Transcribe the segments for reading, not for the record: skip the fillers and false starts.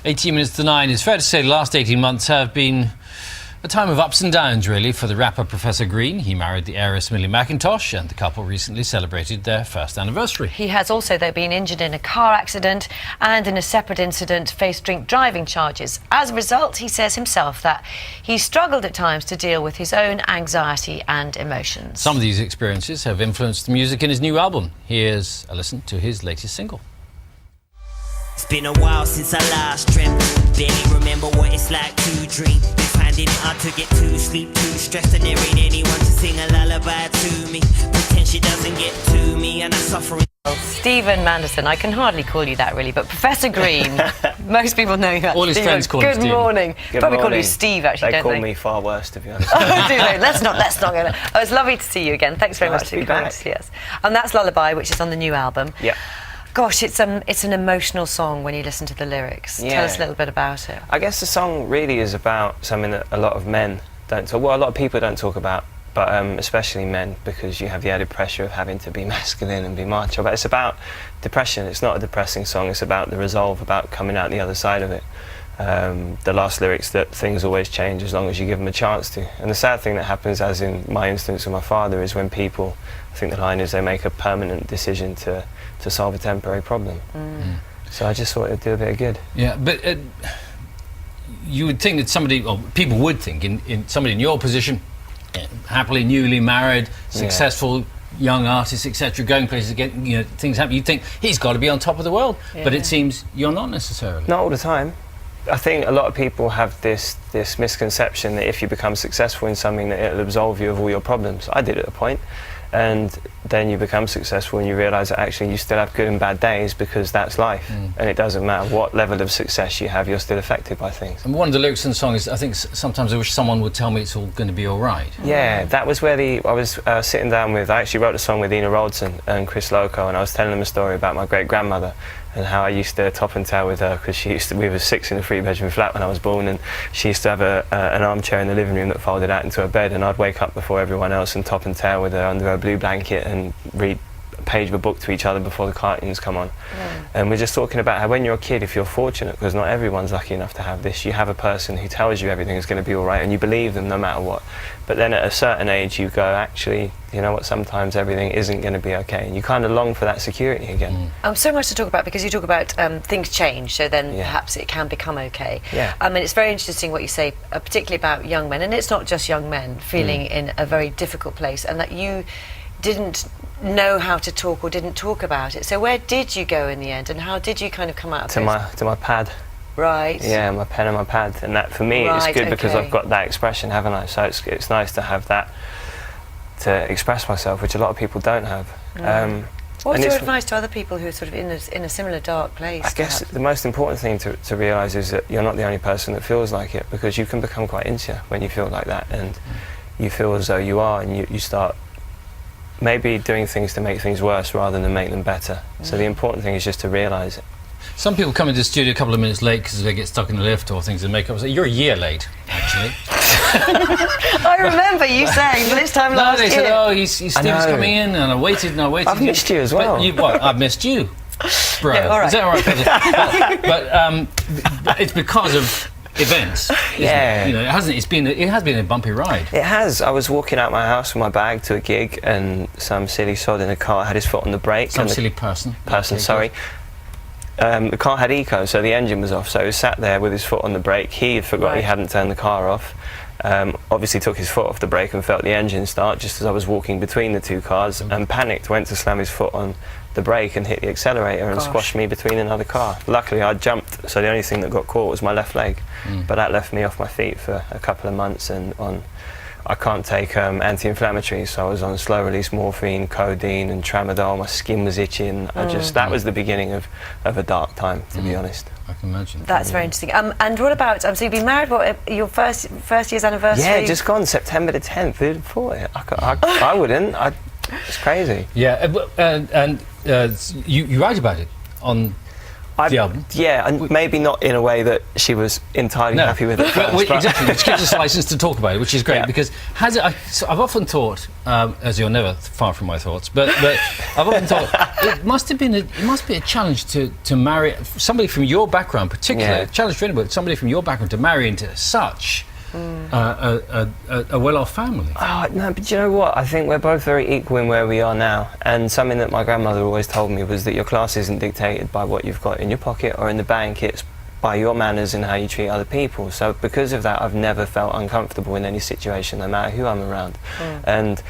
18 minutes to 9. It's fair to say the last 18 months have been a time of ups and downs, really, for the rapper Professor Green. He married the heiress Millie McIntosh, and the couple recently celebrated their first anniversary. He has also, though, been injured in a car accident and in a separate incident faced drink driving charges. As a result, he says himself that he struggled at times to deal with his own anxiety and emotions. Some of these experiences have influenced the music in his new album. Here's a listen to his latest single. It's been a while since I last dreamt. Barely remember what it's like to dream. Been finding it hard to get to sleep, too stressed, and there ain't anyone to sing a lullaby to me. Pretend she doesn't get to me, and I'm suffering. Stephen Manderson, I can hardly call you that really, but Professor Green, most people know you as all his Stephen. friends call him Steve. Good morning. Probably call you Steve, actually, they don't call me far worse, to be honest. Oh, do they? Let's not go there. Oh, it's lovely to see you again. Thanks very Nice much to be for coming back. to see us. And that's Lullaby, which is on the new album. Yeah. Gosh, it's an emotional song when you listen to the lyrics. Yeah. Tell us a little bit about it. I guess the song really is about something that a lot of men don't talk, well, a lot of people don't talk about, but especially men, because you have the added pressure of having to be masculine and be macho. But it's about depression. It's not a depressing song. It's about the resolve, about coming out the other side of it. The last lyrics, that things always change as long as you give them a chance to. And the sad thing that happens, as in my instance with my father, is when people, I think the line is, they make a permanent decision to solve a temporary problem. So I just thought it'd do a bit of good. Yeah, but you would think that somebody, or people would think, in somebody in your position, happily, newly married, successful, young artist, etc., going places again, you know, things happen, you'd think he's got to be on top of the world. Yeah. But it seems you're not necessarily. Not all the time. I think a lot of people have this misconception that if you become successful in something, that it'll absolve you of all your problems. I did at a point. And then you become successful and you realise that actually you still have good and bad days, because that's life. And it doesn't matter what level of success you have, you're still affected by things. And one of the lyrics in the song is, I think sometimes I wish someone would tell me it's all going to be all right. Yeah, that was where I was sitting down with, I actually wrote a song with Ina Roldson and Chris Loco, and I was telling them a story about my great-grandmother and how I used to top and tail with her, because we were 6 in a 3-bedroom flat when I was born, and she used to have an armchair in the living room that folded out into a bed, and I'd wake up before everyone else and top and tail with her under her blue blanket and read a page of a book to each other before the cartoons come on. And we're just talking about how when you're a kid, if you're fortunate, because not everyone's lucky enough to have this, you have a person who tells you everything is going to be all right and you believe them no matter what. But then at a certain age you go, actually, you know what, sometimes everything isn't going to be okay, and you kind of long for that security again. So much to talk about, because you talk about things change, so then perhaps it can become okay. I mean, it's very interesting what you say, particularly about young men, and it's not just young men feeling in a very difficult place, and that you didn't know how to talk or didn't talk about it. So where did you go in the end, and how did you kind of come out of it? To my pad. Right. Yeah, my pen and my pad, and that for me is good because I've got that expression, haven't I? So it's nice to have that to express myself, which a lot of people don't have. What's your advice to other people who are sort of in a similar dark place? I guess the most important thing to realise is that you're not the only person that feels like it, because you can become quite insecure when you feel like that, and you feel as though you are, and you start maybe doing things to make things worse rather than make them better. So the important thing is just to realise it. Some people come into the studio a couple of minutes late because they get stuck in the lift or things in makeup. So you're a year late, actually. I remember you saying this time last year. No, they said, oh, Steve's coming in, and I waited and I waited. I've missed you as well. I've missed you, bro. Yeah, all right. Is that all right? But it's because of events. Yeah. You know, it has been a bumpy ride. It has. I was walking out my house with my bag to a gig, and some silly sod in a car had his foot on the brake. Some silly person. Sorry. The car had eco, so the engine was off, so he was sat there with his foot on the brake. He had forgot he hadn't turned the car off. Obviously took his foot off the brake and felt the engine start just as I was walking between the two cars, and panicked, went to slam his foot on the brake and hit the accelerator and squashed me between another car. Luckily I jumped, so the only thing that got caught was my left leg, but that left me off my feet for a couple of months, and I can't take anti-inflammatories, so I was on slow-release morphine, codeine and tramadol. My skin was itching. That was the beginning of a dark time, to be honest. I can imagine. That's very interesting. And what about, so you've been married, your first year's anniversary? Yeah, just gone, September the 10th. Who'd have thought it? I wouldn't. It's crazy. Yeah, and you write about it on... the album. Yeah, and maybe not in a way that she was entirely happy with it. But exactly, which gives us a license to talk about it, which is great, because I've often thought, as you're never far from my thoughts, but I've often thought it must be a challenge to marry somebody from your background, particularly a challenge for anybody, somebody from your background to marry into such a well-off family. Oh, no, but you know what? I think we're both very equal in where we are now. And something that my grandmother always told me was that your class isn't dictated by what you've got in your pocket or in the bank. It's by your manners and how you treat other people. So because of that, I've never felt uncomfortable in any situation, no matter who I'm around. And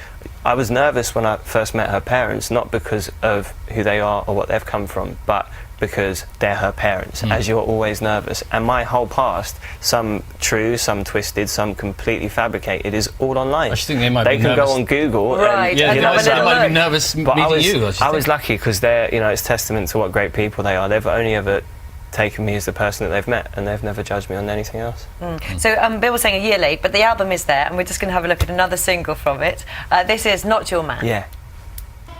I was nervous when I first met her parents, not because of who they are or what they've come from, but because they're her parents, as you're always nervous. And my whole past, some true, some twisted, some completely fabricated, is all online. I just think they might be nervous. They can go on Google. Right. Yeah, they might be nervous meeting you. I was lucky because they're, you know, it's testament to what great people they are. They've only ever taken me as the person that they've met, and they've never judged me on anything else. So Bill was saying a year late, but the album is there, and we're just going to have a look at another single from it. This is Not Your Man. Yeah.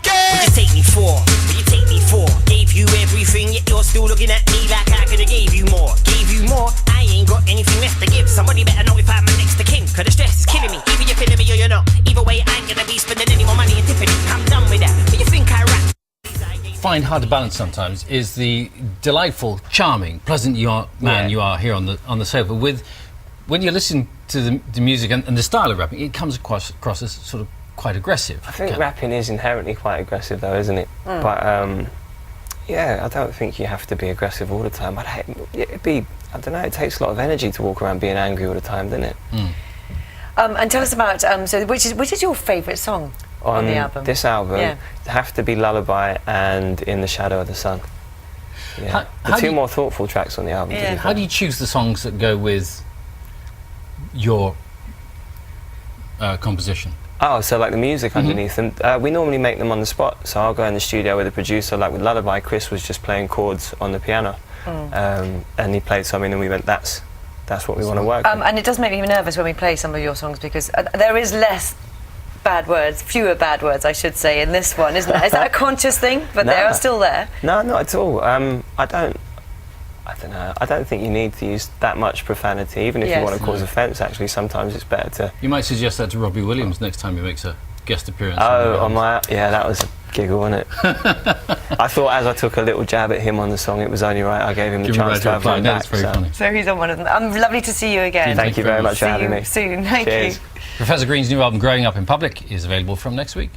What you take me for? What you take me for? Gave you everything, yet you're still looking at me like I could've gave you more. Gave you more, I ain't got anything left to give. Somebody better know if I'm next to king, cause the stress is killing me. Either you're feeling me or you're not. Either way, I ain't gonna be spending any more money in Tiffany. I'm done with that. But you think I rap? Find hard to balance sometimes is the delightful, charming, pleasant you are here on the sofa. With when you listen to the music and the style of rapping, it comes across as sort of quite aggressive. I think rapping is inherently quite aggressive, though, isn't it? But yeah, I don't think you have to be aggressive all the time. It'd be, I don't know, it takes a lot of energy to walk around being angry all the time, doesn't it? And tell us about so which is your favourite song on the album? This album, it'd have to be Lullaby and In the Shadow of the Sun. Yeah. The two more thoughtful tracks on the album. Yeah. How do you choose the songs that go with your composition? Oh, so like the music underneath them. We normally make them on the spot. So I'll go in the studio with a producer. Like with Lullaby, Chris was just playing chords on the piano, and he played something, and we went, "That's what we want to work on." And it does make me nervous when we play some of your songs because there is fewer bad words, I should say, in this one, isn't there? Is that a conscious thing? But they are still there. No, not at all. I don't know. I don't think you need to use that much profanity, even if you want to cause offence. Actually, sometimes it's better to. You might suggest that to Robbie Williams next time he makes a guest appearance. Oh, that was a giggle, wasn't it? I thought as I took a little jab at him on the song, it was only right I gave him the chance to have one back. That's very funny. So he's on one of them. Lovely to see you again. Thank you very much for having me. See you soon. Thank you. Professor Green's new album, Growing Up in Public, is available from next week.